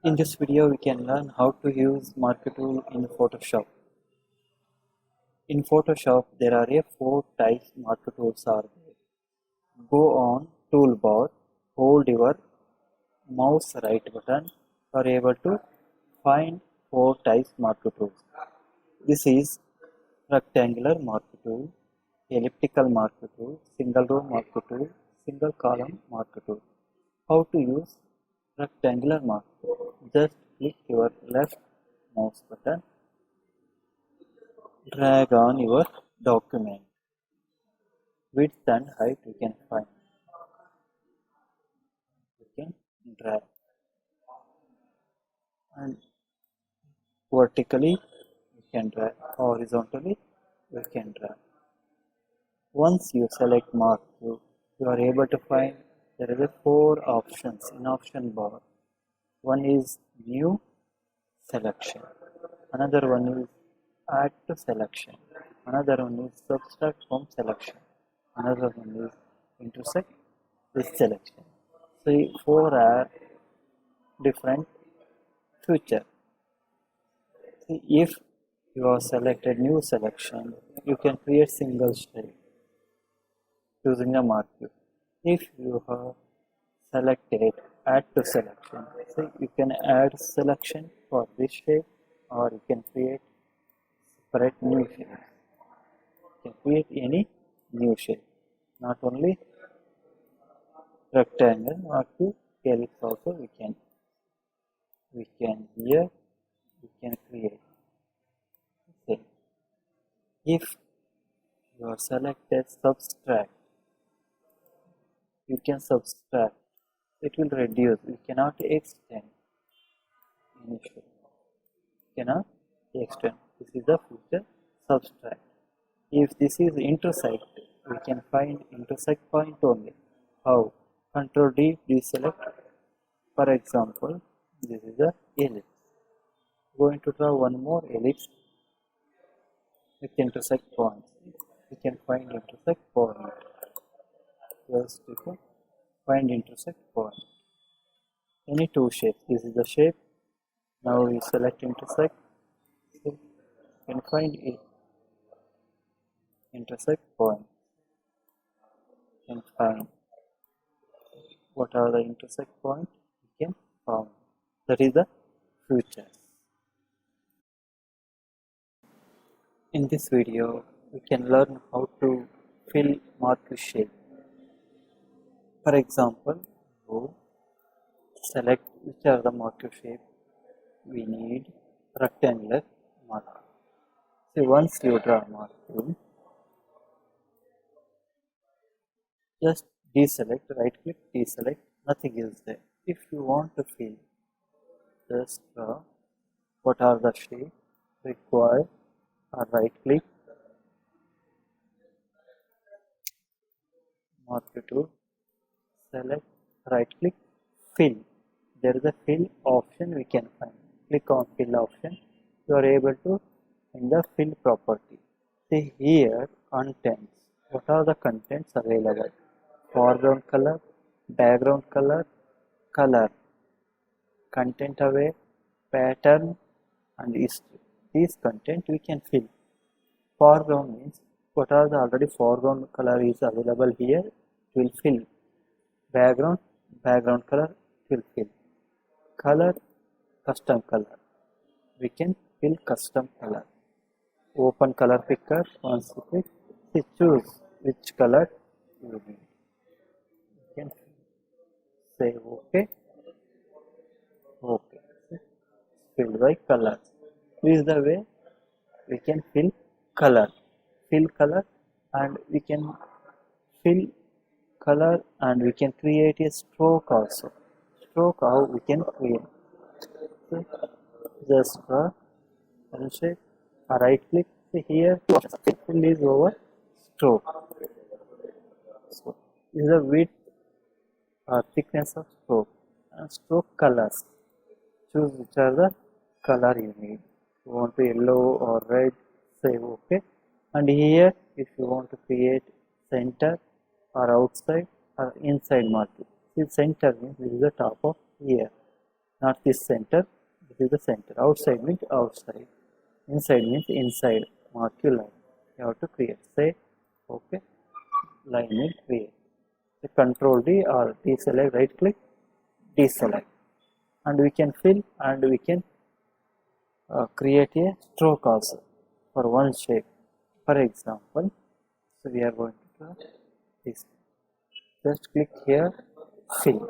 In this video, we can learn how to use Marquee tool in Photoshop. In Photoshop, there are 4 types Marquee tools are there. Go on toolbar, hold your mouse right button, you are able to find 4 types Marquee tools. This is rectangular Marquee tool, elliptical Marquee tool, single row Marquee tool, single column Marquee tool. How to use rectangular Marquee tool? Just click your left mouse button, drag on your document. Width and height you can find. You can drag. And vertically you can drag, horizontally you can drag. Once you select Marquee, you are able to find there is 4 options in option bar. One is new selection, another one is add to selection, another one is subtract from selection, another one is intersect with selection. So 4 are different features. See, if you have selected new selection, you can create single shape using a Marquee. If you have selected add to selection, so you can add selection for this shape, or you can create separate new shape. You can create any new shape, not only rectangle, Marquee, ellipse also we can here we can create. Okay. If you are selected subtract, you can subtract, it will reduce, you cannot extend any shape, cannot extend. This is the feature subtract. If this is intersect, we can find intersect point only. How? Control D, deselect. For example, this is the ellipse. Going to draw one more ellipse with intersect points. We can find intersect point. First we can find intersect point. Any 2 shapes. This is the shape. Now we select intersect. So you can find it. Intersect point. You can find what are the intersect points. You can find. That is the features. In this video, we can learn how to fill Marquee shape. For example, go select which are the Marquee shape we need. Rectangular Marquee. So once you draw Marquee, just deselect, right click, deselect, nothing is there. If you want to fill, just draw what are the shapes required, or right click, Marquee tool, select, right click, fill. There is a fill option we can find. Click on fill option. You are able to in the fill property. See here contents. What are the contents available? Foreground color, background color, color, content aware, pattern, and history. These content we can fill. Foreground means what are the already foreground color is available here, it will fill. Background color will fill. Color, custom color, we can fill custom color. Open color picker, once you click, you choose which color you need. You can say OK. OK. Fill by color. This is the way we can fill color. Fill color, and we can fill color, and we can create a stroke also. Stroke, how we can create. So just draw one shape, right click. See here, fill is over stroke. So this is the width or thickness of stroke. And stroke colors. Choose which are the color you need. You want to yellow or red, say OK. And here, if you want to create center or outside or inside Marquee, see center means this is the top of here, not this center, this is the center. Outside means outside, inside means inside. Marquee line you have to create. Say okay, line means create. So control D or deselect, right click, deselect, and we can fill and we can create a stroke also for one shape. For example, so we are going to draw this. Just click here, fill.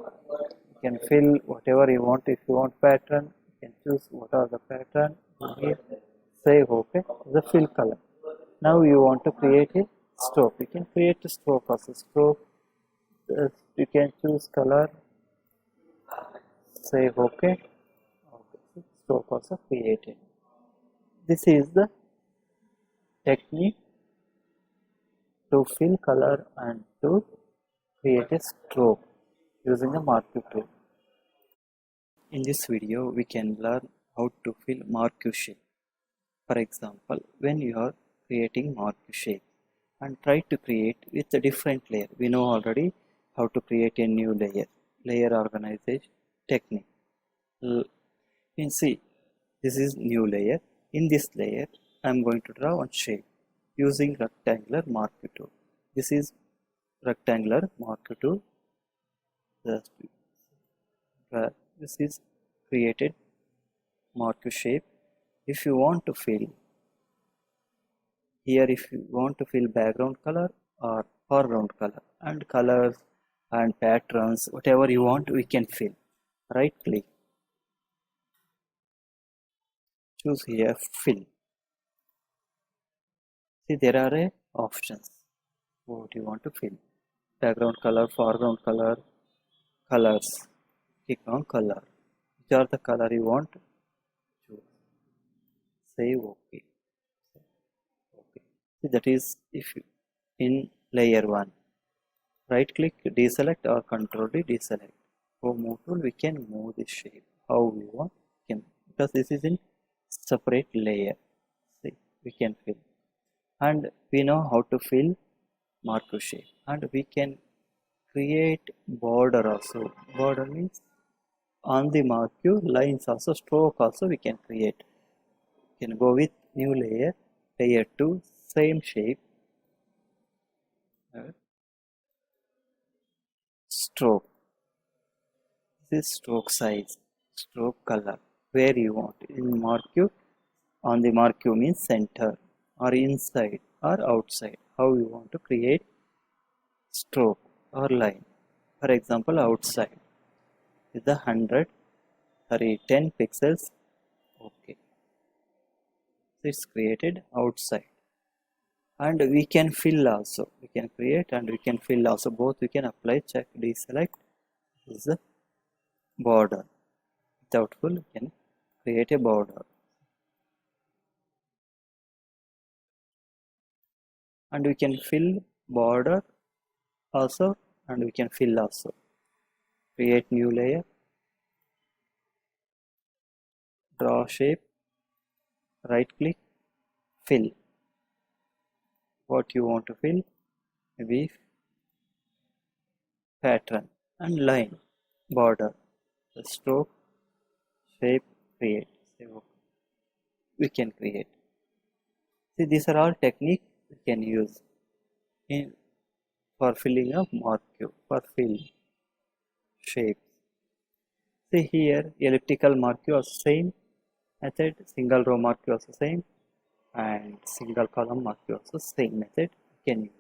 You can fill whatever you want. If you want pattern, you can choose what are the pattern. Here, save okay. The fill color. Now you want to create a stroke. You can create a stroke also. Stroke. You can choose color. Save okay. Okay. Stroke also created. This is the technique to fill color and to create a stroke using the Marquee tool. In this video, we can learn how to fill Marquee shape. For example, when you are creating Marquee shape and try to create with a different layer. We know already how to create a new layer organization technique. You can see this is new layer. In this layer, I am going to draw one shape using rectangular Marquee tool. This is rectangular Marquee tool. This is created Marquee shape. If you want to fill here, if you want to fill background color or foreground color and colors and patterns, whatever you want, we can fill. Right click, choose here fill. See, there are options. What you want to fill? Background color, foreground color, colors. Click on color. Which are the color you want? Choose. Say OK. Okay. See, that is if you in layer 1. Right click, deselect or control D, deselect. For move tool, we can move this shape how we want. Because this is in separate layer. See, we can fill. And we know how to fill Marquee shape. And we can create border also. Border means on the Marquee lines also, stroke also we can create. We can go with new layer, layer 2, same shape, stroke. This is stroke size, stroke color, where you want. In Marquee, on the Marquee means center or inside or outside. How you want to create stroke or line. For example, outside is the 10 pixels. Okay. So it's created outside. And we can fill also. We can create and we can fill also. Both we can apply, check, deselect. This is the border. Without fill, we can create a border. And we can fill border also and we can fill also. Create new layer. Draw shape. Right click. Fill. What you want to fill? Maybe pattern and line, border, the stroke, shape, create. We can create. See, these are all techniques we can use for filling up Marquee, for fill shapes. See here, elliptical Marquee also same method, single row Marquee also same, and single column Marquee also same method we can use.